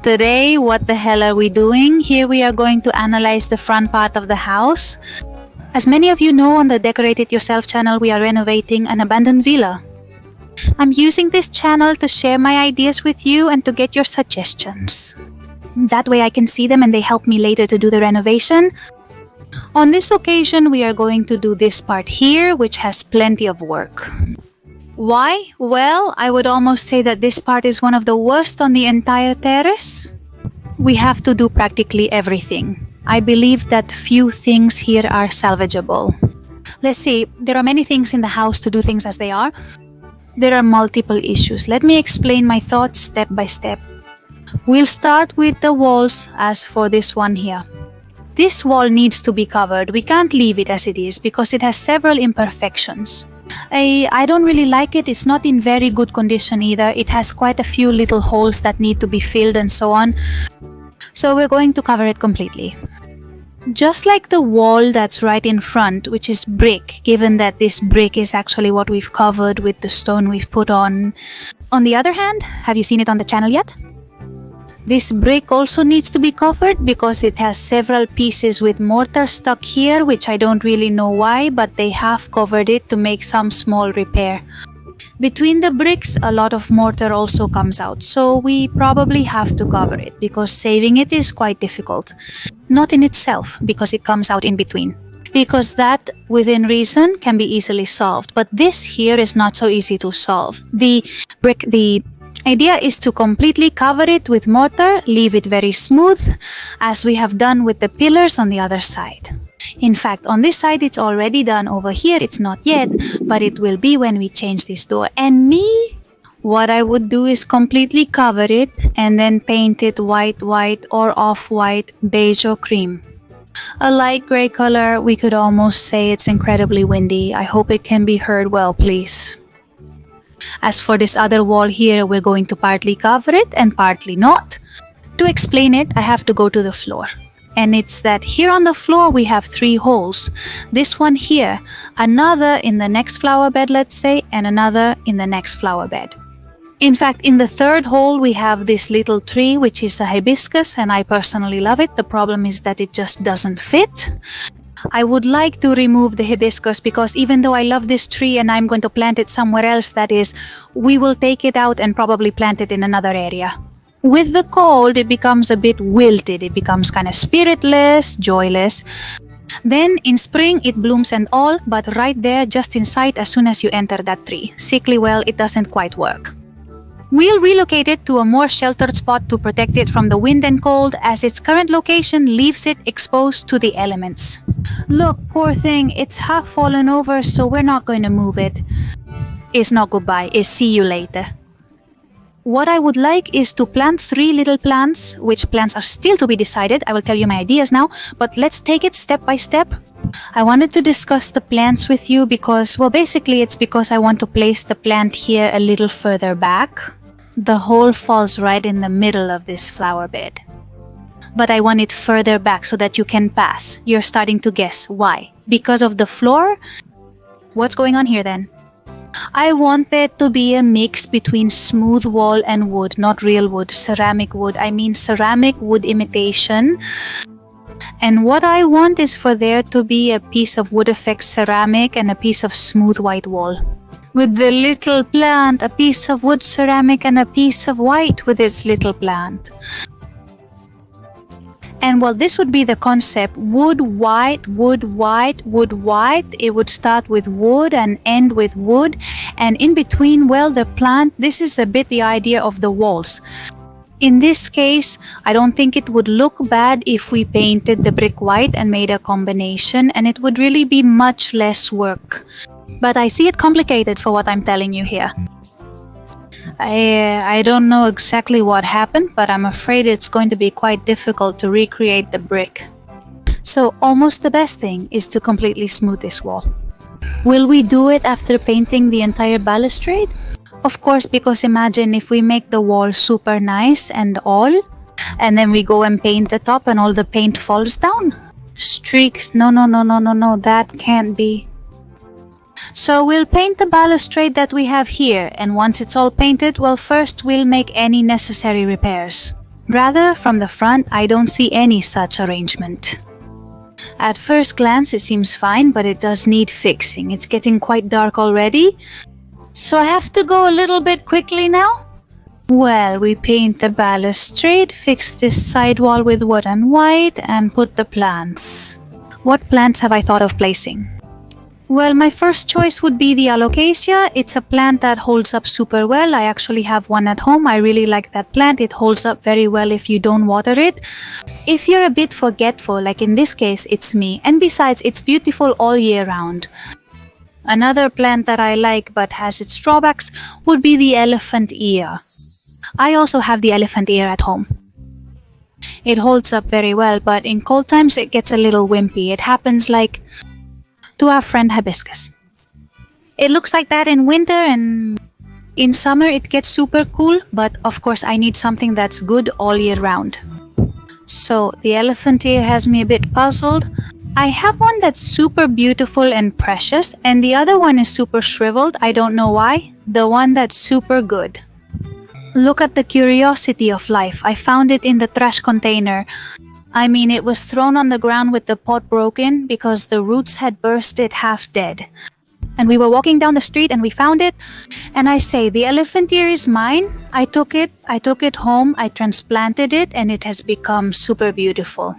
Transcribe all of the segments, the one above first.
Today, what the hell are we doing? Here we are going to analyze the front part of the house. As many of you know, on the Decorate It Yourself channel, we are renovating an abandoned villa. I'm using this channel to share my ideas with you and to get your suggestions. That way I can see them and they help me later to do the renovation. On this occasion, we are going to do this part here, which has plenty of work. Why? Well, I would almost say that this part is one of the worst on the entire terrace. We have to do practically everything. I believe that few things here are salvageable. Let's see, there are many things in the house to do things as they are. There are multiple issues. Let me explain my thoughts step by step. We'll start with the walls as for this one here. This wall needs to be covered. We can't leave it as it is because it has several imperfections. I don't really like it. It's not in very good condition either. It has quite a few little holes that need to be filled and so on. So we're going to cover it completely. Just like the wall that's right in front, which is brick, given that this brick is actually what we've covered with the stone we've put on. On the other hand, have you seen it on the channel yet? This brick also needs to be covered because it has several pieces with mortar stuck here, which I don't really know why, but they have covered it to make some small repair. Between the bricks, a lot of mortar also comes out, so we probably have to cover it because saving it is quite difficult. Not in itself, because it comes out in between. Because that, within reason, can be easily solved, but this here is not so easy to solve. The idea is to completely cover it with mortar, leave it very smooth, as we have done with the pillars on the other side. In fact, on this side it's already done. Over here it's not yet, but it will be when we change this door. And me, what I would do is completely cover it and then paint it white or off-white, beige or cream. A light gray color, we could almost say it's incredibly windy. I hope it can be heard well, please. As for this other wall here, we're going to partly cover it and partly not. To explain it, I have to go to the floor. And it's that here on the floor we have 3 holes. This one here, another in the next flower bed, let's say, and another in the next flower bed. In fact, in the 3rd hole we have this little tree, which is a hibiscus, and I personally love it. The problem is that it just doesn't fit. I would like to remove the hibiscus because even though I love this tree and I'm going to plant it somewhere else, that is, we will take it out and probably plant it in another area. With the cold, it becomes a bit wilted. It becomes kind of spiritless, joyless. Then in spring, it blooms and all, but right there, just in sight, as soon as you enter that tree. Sickly well, it doesn't quite work. We'll relocate it to a more sheltered spot to protect it from the wind and cold, as its current location leaves it exposed to the elements. Look, poor thing, it's half fallen over, so we're not going to move it. It's not goodbye, it's see you later. What I would like is to plant 3 little plants, which plants are still to be decided. I will tell you my ideas now, but let's take it step by step. I wanted to discuss the plants with you because, well, basically it's because I want to place the plant here a little further back. The hole falls right in the middle of this flower bed. But I want it further back so that you can pass. You're starting to guess why. Because of the floor? What's going on here then? I want there to be a mix between smooth wall and wood, not real wood, ceramic wood. I mean ceramic wood imitation. And what I want is for there to be a piece of wood effect ceramic and a piece of smooth white wall. With the little plant, a piece of wood ceramic and a piece of white with its little plant. And well, this would be the concept, wood, white, wood, white, wood, white. It would start with wood and end with wood. And in between, well, the plant, this is a bit the idea of the walls. In this case, I don't think it would look bad if we painted the brick white and made a combination, and it would really be much less work. But I see it complicated for what I'm telling you here. I don't know exactly what happened, but I'm afraid it's going to be quite difficult to recreate the brick. So almost the best thing is to completely smooth this wall. Will we do it after painting the entire balustrade? Of course, because imagine if we make the wall super nice and all, and then we go and paint the top and all the paint falls down. Streaks, no, that can't be. So we'll paint the balustrade that we have here, and once it's all painted, well, first we'll make any necessary repairs. Rather, from the front, I don't see any such arrangement. At first glance, it seems fine, but it does need fixing. It's getting quite dark already, so I have to go a little bit quickly now. Well, we paint the balustrade, fix this side wall with wood and white, and put the plants. What plants have I thought of placing? Well, my first choice would be the alocasia. It's a plant that holds up super well. I actually have one at home. I really like that plant. It holds up very well if you don't water it. If you're a bit forgetful, like in this case, it's me. And besides, it's beautiful all year round. Another plant that I like but has its drawbacks would be the elephant ear. I also have the elephant ear at home. It holds up very well, but in cold times it gets a little wimpy. It happens like to our friend hibiscus. It looks like that in winter, and in summer it gets super cool, but of course I need something that's good all year round. So the elephant ear has me a bit puzzled. I have one that's super beautiful and precious, and the other one is super shriveled. I don't know why. The one that's super good. Look at the curiosity of life. I found it in the trash container. I mean, it was thrown on the ground with the pot broken because the roots had burst it half dead. And we were walking down the street and we found it. And I say, the elephant ear is mine. I took it home, I transplanted it, and it has become super beautiful.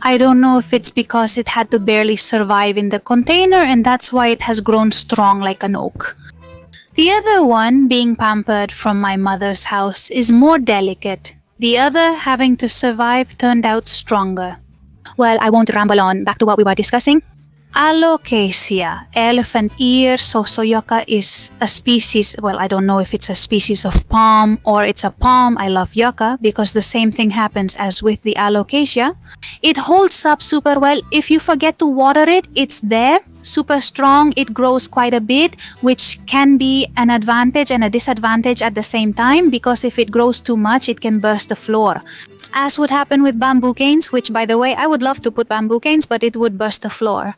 I don't know if it's because it had to barely survive in the container and that's why it has grown strong like an oak. The other one, being pampered from my mother's house, is more delicate. The other, having to survive, turned out stronger. Well, I won't ramble on. Back to what we were discussing. Alocasia, elephant ear, sosoyoka, is a species, well, I don't know if it's a species of palm or it's a palm. I love yucca because the same thing happens as with the alocasia. It holds up super well. If you forget to water it, it's there, super strong. It grows quite a bit, which can be an advantage and a disadvantage at the same time because if it grows too much, it can burst the floor. As would happen with bamboo canes, which by the way, I would love to put bamboo canes, but it would burst the floor.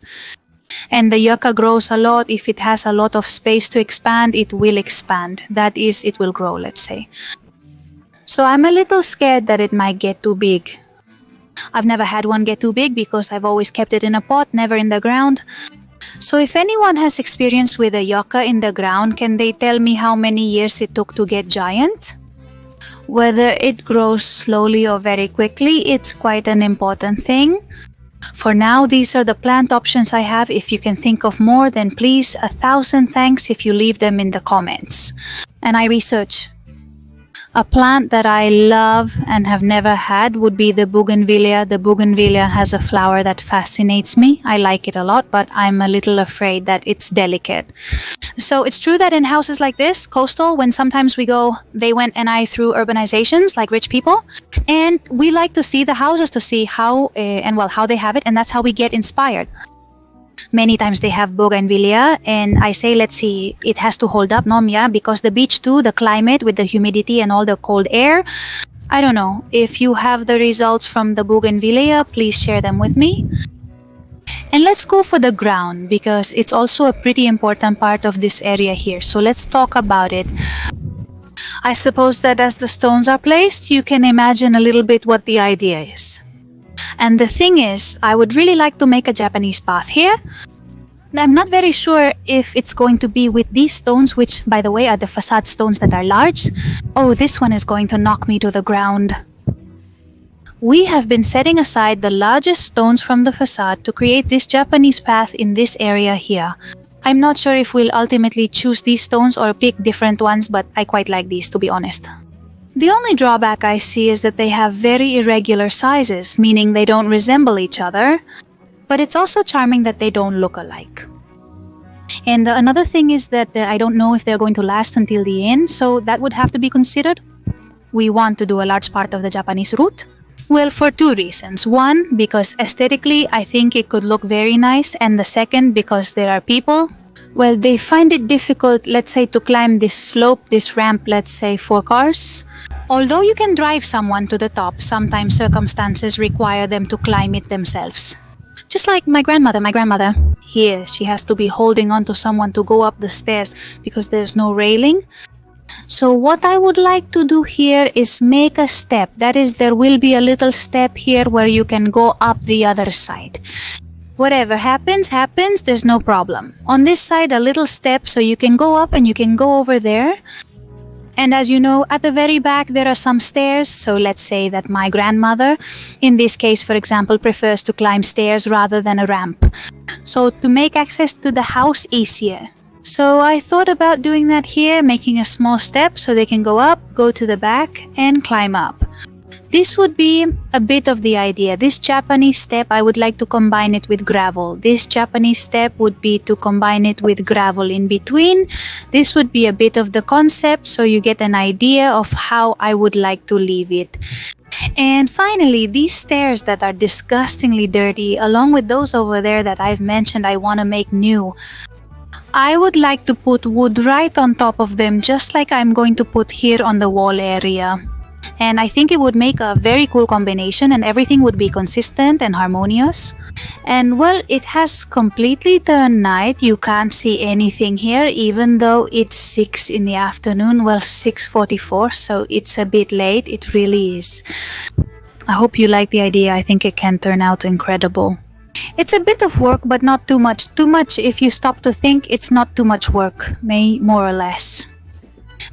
And the yucca grows a lot. If it has a lot of space to expand, it will expand. That is, it will grow, let's say. So I'm a little scared that it might get too big. I've never had one get too big because I've always kept it in a pot, never in the ground. So if anyone has experience with a yucca in the ground, can they tell me how many years it took to get giant? Whether it grows slowly or very quickly, it's quite an important thing. For now, these are the plant options I have. If you can think of more, then please, 1,000 thanks if you leave them in the comments. And I research. A plant that I love and have never had would be the Bougainvillea. The Bougainvillea has a flower that fascinates me. I like it a lot, but I'm a little afraid that it's delicate. So it's true that in houses like this, coastal, when sometimes we go, they went and I through urbanizations like rich people, and we like to see the houses to see how how they have it, and that's how we get inspired. Many times they have Bougainvillea, and I say, let's see, it has to hold up, Nomia, because the beach too, the climate with the humidity and all the cold air. I don't know. If you have the results from the Bougainvillea, please share them with me. And let's go for the ground, because it's also a pretty important part of this area here. So let's talk about it. I suppose that as the stones are placed, you can imagine a little bit what the idea is. And the thing is, I would really like to make a Japanese path here. I'm not very sure if it's going to be with these stones, which, by the way, are the facade stones that are large. Oh, this one is going to knock me to the ground. We have been setting aside the largest stones from the facade to create this Japanese path in this area here. I'm not sure if we'll ultimately choose these stones or pick different ones, but I quite like these, to be honest. The only drawback I see is that they have very irregular sizes, meaning they don't resemble each other, but it's also charming that they don't look alike. And another thing is that I don't know if they're going to last until the end, so that would have to be considered. We want to do a large part of the Japanese route. Well, for two reasons. One, because aesthetically I think it could look very nice, and the second, because there are people, well, they find it difficult, let's say, to climb this slope, this ramp, let's say, for cars. Although you can drive someone to the top, sometimes circumstances require them to climb it themselves. Just like my grandmother. Here, she has to be holding on to someone to go up the stairs because there's no railing. So what I would like to do here is make a step. That is, there will be a little step here where you can go up the other side. Whatever happens, happens, there's no problem. On this side, a little step so you can go up and you can go over there. And as you know, at the very back there are some stairs, so let's say that my grandmother, in this case for example, prefers to climb stairs rather than a ramp. So to make access to the house easier. So I thought about doing that here, making a small step so they can go up, go to the back and climb up. This would be a bit of the idea. This Japanese step, I would like to combine it with gravel. This Japanese step would be to combine it with gravel in between. This would be a bit of the concept, so you get an idea of how I would like to leave it. And finally, these stairs that are disgustingly dirty, along with those over there that I've mentioned I want to make new, I would like to put wood right on top of them, just like I'm going to put here on the wall area. And I think it would make a very cool combination and everything would be consistent and harmonious. And well, it has completely turned night. You can't see anything here even though it's 6 in the afternoon. Well, 6:44, so it's a bit late. It really is. I hope you like the idea. I think it can turn out incredible. It's a bit of work, but not too much. Too much if you stop to think. It's not too much work, more or less.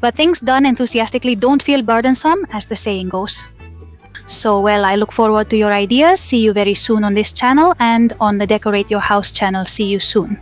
But things done enthusiastically don't feel burdensome, as the saying goes. So well, I look forward to your ideas. See you very soon on this channel and on the Decorate Your House channel. See you soon.